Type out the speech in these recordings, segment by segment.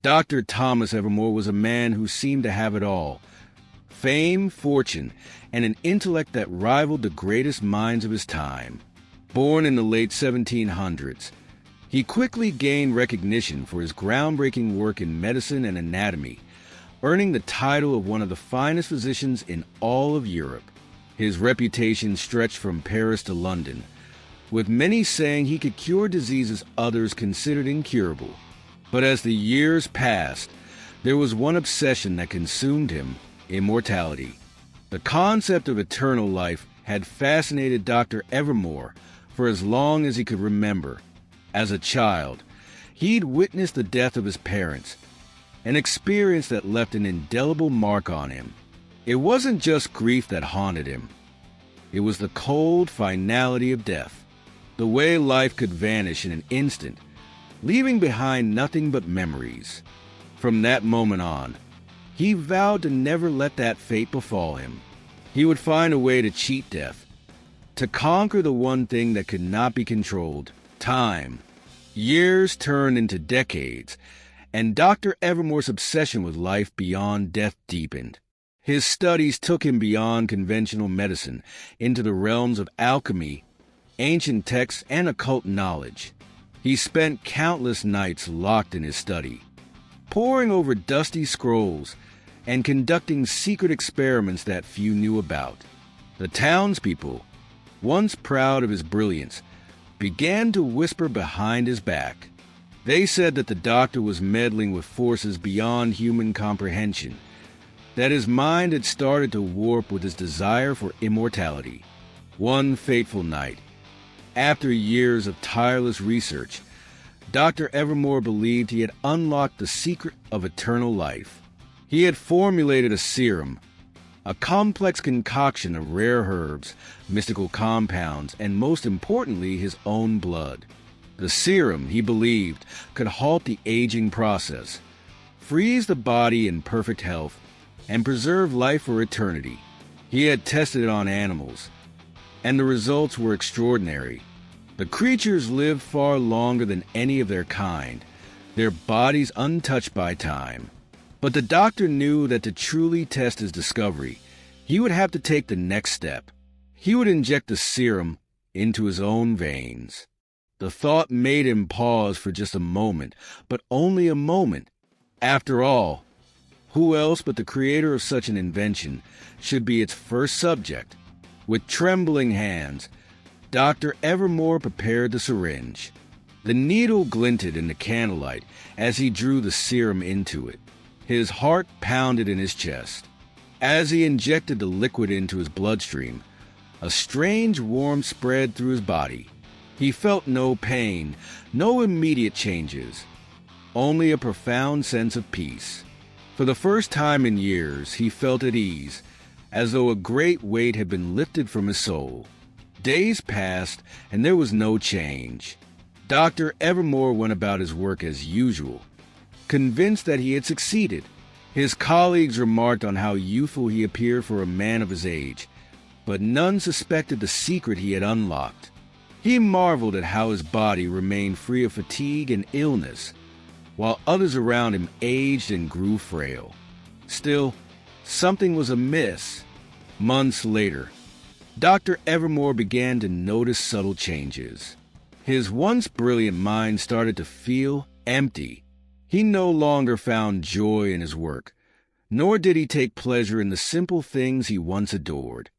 Dr. Thomas Evermore was a man who seemed to have it all: fame, fortune, and an intellect that rivaled the greatest minds of his time. Born in the late 1700s, he quickly gained recognition for his groundbreaking work in medicine and anatomy, earning the title of one of the finest physicians in all of Europe. His reputation stretched from Paris to London, with many saying he could cure diseases others considered incurable. But as the years passed, there was one obsession that consumed him: immortality. The concept of eternal life had fascinated Dr. Evermore for as long as he could remember. As a child, he'd witnessed the death of his parents, an experience that left an indelible mark on him. It wasn't just grief that haunted him. It was the cold finality of death, the way life could vanish in an instant, leaving behind nothing but memories. From that moment on, he vowed to never let that fate befall him. He would find a way to cheat death, to conquer the one thing that could not be controlled: time. Years turned into decades, and Dr. Evermore's obsession with life beyond death deepened. His studies took him beyond conventional medicine into the realms of alchemy, ancient texts, and occult knowledge. He spent countless nights locked in his study, poring over dusty scrolls and conducting secret experiments that few knew about. The townspeople, once proud of his brilliance, began to whisper behind his back. They said that the doctor was meddling with forces beyond human comprehension, that his mind had started to warp with his desire for immortality. One fateful night, after years of tireless research, Dr. Evermore believed he had unlocked the secret of eternal life. He had formulated a serum, a complex concoction of rare herbs, mystical compounds, and most importantly, his own blood. The serum, he believed, could halt the aging process, freeze the body in perfect health, and preserve life for eternity. He had tested it on animals, and the results were extraordinary. The creatures lived far longer than any of their kind, their bodies untouched by time. But the doctor knew that to truly test his discovery, he would have to take the next step. He would inject the serum into his own veins. The thought made him pause for just a moment, but only a moment. After all, who else but the creator of such an invention should be its first subject? With trembling hands, Dr. Evermore prepared the syringe. The needle glinted in the candlelight as he drew the serum into it. His heart pounded in his chest. As he injected the liquid into his bloodstream, a strange warmth spread through his body. He felt no pain, no immediate changes, only a profound sense of peace. For the first time in years, he felt at ease, as though a great weight had been lifted from his soul. Days passed, and there was no change. Dr. Evermore went about his work as usual, convinced that he had succeeded. His colleagues remarked on how youthful he appeared for a man of his age, but none suspected the secret he had unlocked. He marveled at how his body remained free of fatigue and illness, while others around him aged and grew frail. Still, something was amiss. Months later, Dr. Evermore began to notice subtle changes. His once brilliant mind started to feel empty. He no longer found joy in his work, nor did he take pleasure in the simple things he once adored.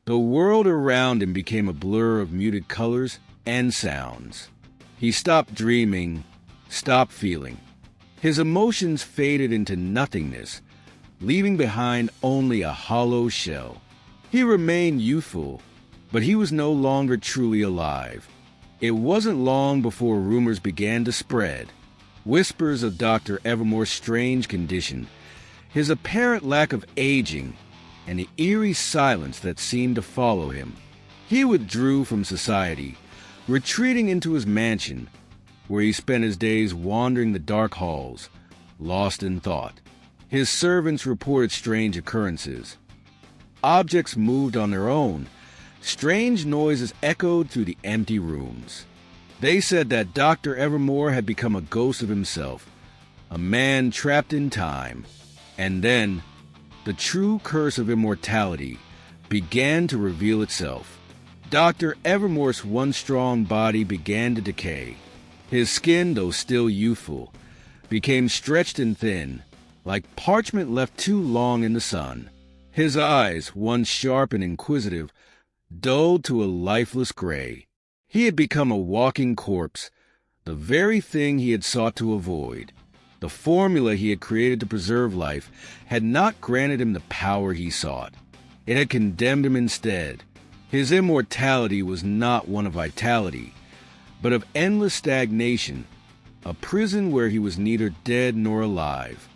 The world around him became a blur of muted colors and sounds. He stopped dreaming, stopped feeling. His emotions faded into nothingness, leaving behind only a hollow shell. He remained youthful, but he was no longer truly alive. It wasn't long before rumors began to spread. Whispers of Dr. Evermore's strange condition, his apparent lack of aging, and the eerie silence that seemed to follow him. He withdrew from society, retreating into his mansion, where he spent his days wandering the dark halls, lost in thought. His servants reported strange occurrences. Objects moved on their own. Strange noises echoed through the empty rooms. They said that Dr. Evermore had become a ghost of himself, a man trapped in time. And then, the true curse of immortality began to reveal itself. Dr. Evermore's once strong body began to decay. His skin, though still youthful, became stretched and thin, like parchment left too long in the sun. His eyes, once sharp and inquisitive, dulled to a lifeless gray. He had become a walking corpse, the very thing he had sought to avoid. The formula he had created to preserve life had not granted him the power he sought. It had condemned him instead. His immortality was not one of vitality, but of endless stagnation, a prison where he was neither dead nor alive.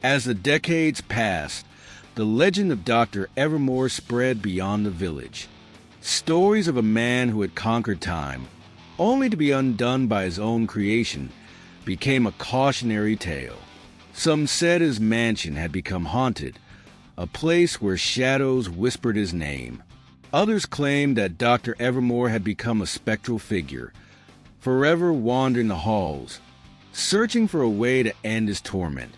As the decades passed, the legend of Dr. Evermore spread beyond the village. Stories of a man who had conquered time, only to be undone by his own creation, became a cautionary tale. Some said his mansion had become haunted, a place where shadows whispered his name. Others claimed that Dr. Evermore had become a spectral figure, forever wandering the halls, searching for a way to end his torment.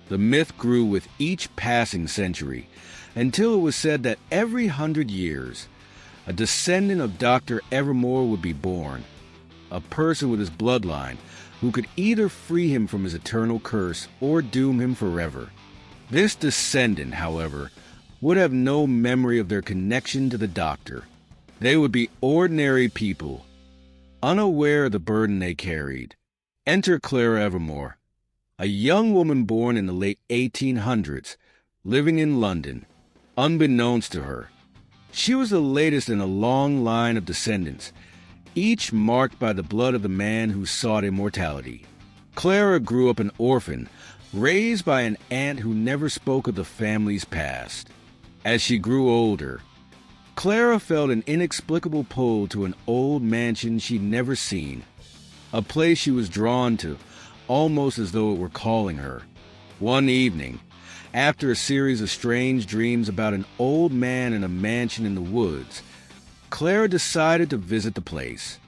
The myth grew with each passing century, until it was said that every 100 years, a descendant of Dr. Evermore would be born, a person with his bloodline who could either free him from his eternal curse or doom him forever. This descendant, however, would have no memory of their connection to the Doctor. They would be ordinary people, unaware of the burden they carried. Enter Clara Evermore, a young woman born in the late 1800s, living in London. Unbeknownst to her, she was the latest in a long line of descendants, each marked by the blood of the man who sought immortality. Clara grew up an orphan, raised by an aunt who never spoke of the family's past. As she grew older, Clara felt an inexplicable pull to an old mansion she'd never seen, a place she was drawn to, almost as though it were calling her. One evening, after a series of strange dreams about an old man in a mansion in the woods, Clara decided to visit the place.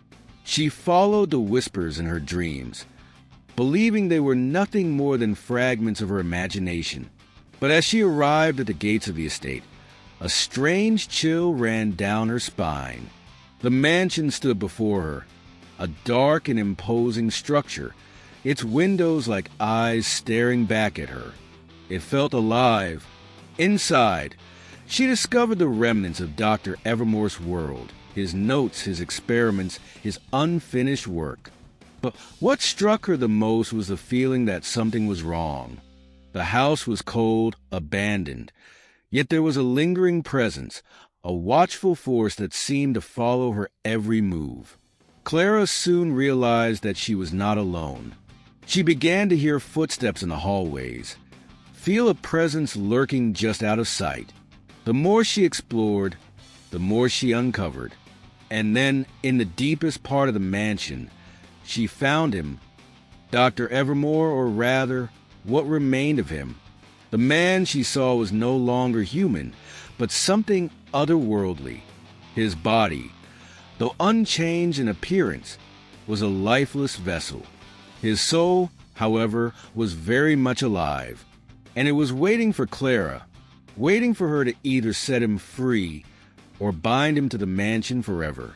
She followed the whispers in her dreams, believing they were nothing more than fragments of her imagination. But as she arrived at the gates of the estate, a strange chill ran down her spine. The mansion stood before her, a dark and imposing structure, its windows like eyes staring back at her. It felt alive. Inside, she discovered the remnants of Dr. Evermore's world, his notes, his experiments, his unfinished work. But what struck her the most was the feeling that something was wrong. The house was cold, abandoned, yet there was a lingering presence, a watchful force that seemed to follow her every move. Clara soon realized that she was not alone. She began to hear footsteps in the hallways, feel a presence lurking just out of sight. The more she explored, the more she uncovered. And then, in the deepest part of the mansion, she found him, Dr. Evermore, or rather, what remained of him. The man she saw was no longer human, but something otherworldly. His body, though unchanged in appearance, was a lifeless vessel. His soul, however, was very much alive, and it was waiting for Clara, waiting for her to either set him free or bind him to the mansion forever.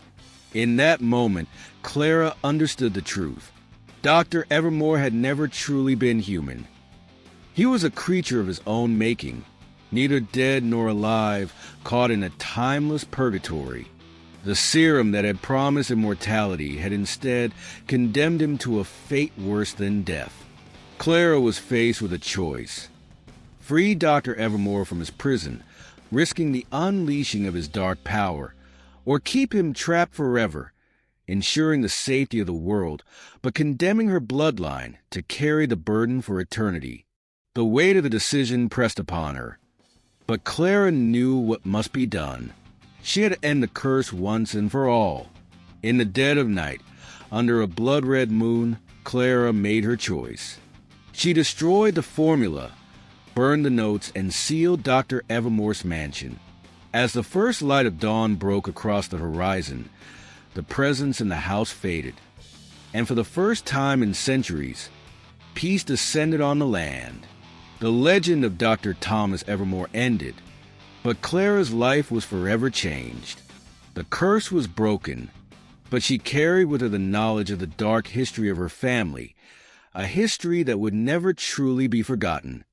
In that moment, Clara understood the truth. Dr. Evermore had never truly been human. He was a creature of his own making, neither dead nor alive, caught in a timeless purgatory. The serum that had promised immortality had instead condemned him to a fate worse than death. Clara was faced with a choice: free Dr. Evermore from his prison, risking the unleashing of his dark power, or keep him trapped forever, ensuring the safety of the world, but condemning her bloodline to carry the burden for eternity. The weight of the decision pressed upon her, but Clara knew what must be done. She had to end the curse once and for all. In the dead of night, under a blood-red moon, Clara made her choice. She destroyed the formula, burned the notes, and sealed Dr. Evermore's mansion. As the first light of dawn broke across the horizon, the presence in the house faded, and for the first time in centuries, peace descended on the land. The legend of Dr. Thomas Evermore ended, but Clara's life was forever changed. The curse was broken, but she carried with her the knowledge of the dark history of her family, a history that would never truly be forgotten.